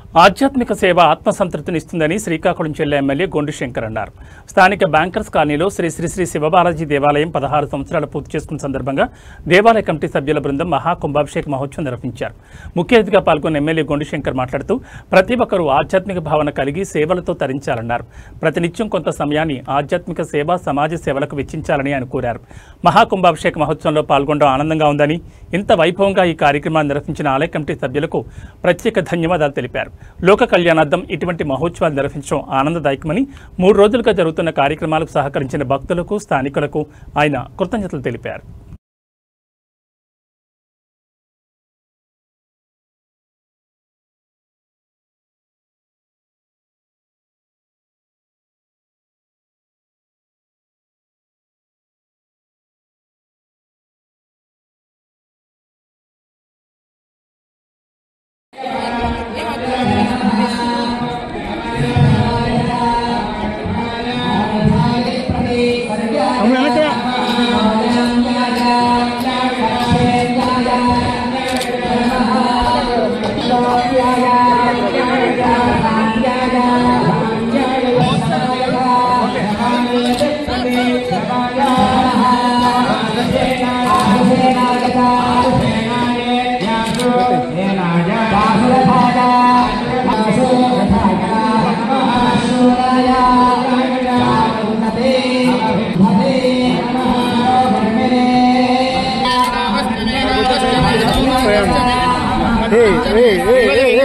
ఆధ్యాత్మిక సేవ ఆత్మసంతృప్తినిస్తుందని శ్రీకాకుళం జిల్లా ఎమ్మెల్యే గొండు శంకర్ అన్నారు. స్థానిక బ్యాంకర్స్ కాలనీలో శ్రీ శ్రీ శ్రీ శివబాలాజీ దేవాలయం 16 సంవత్సరాలు పూర్తి చేసుకున్న సందర్భంగా దేవాలయ కమిటీ సభ్యుల బృందం మహాకుంభాభిషేక మహోత్సవం నిర్వహించారు. ముఖ్య అతిథిగా పాల్గొన్న ఎమ్మెల్యే గొండు శంకర్ మాట్లాడుతూ ప్రతి ఒక్కరూ ఆధ్యాత్మిక భావన కలిగి సేవలతో తరించాలన్నారు. ప్రతినిత్యం కొంత సమయాన్ని ఆధ్యాత్మిక సేవ సమాజ సేవలకు వెచ్చించాలని ఆయన కోరారు. మహాకుంభాభిషేక మహోత్సవంలో పాల్గొనడం ఆనందంగా ఉందని, ఇంత వైభవంగా ఈ కార్యక్రమాన్ని నిర్వహించిన ఆలయ కమిటీ సభ్యులకు ప్రత్యేక ధన్యవాదాలు తెలిపారు. లోక కళ్యాణార్థం ఇటువంటి మహోత్సవాలు నిర్వహించడం ఆనందదాయకమని, 3 రోజులుగా జరుగుతున్న కార్యక్రమాలకు సహకరించిన భక్తులకు, స్థానికులకు ఆయన కృతజ్ఞతలు తెలిపారు.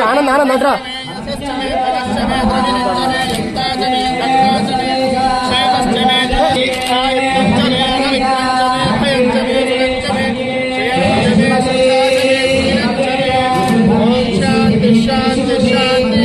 आनंद आनंद अट्रा शांति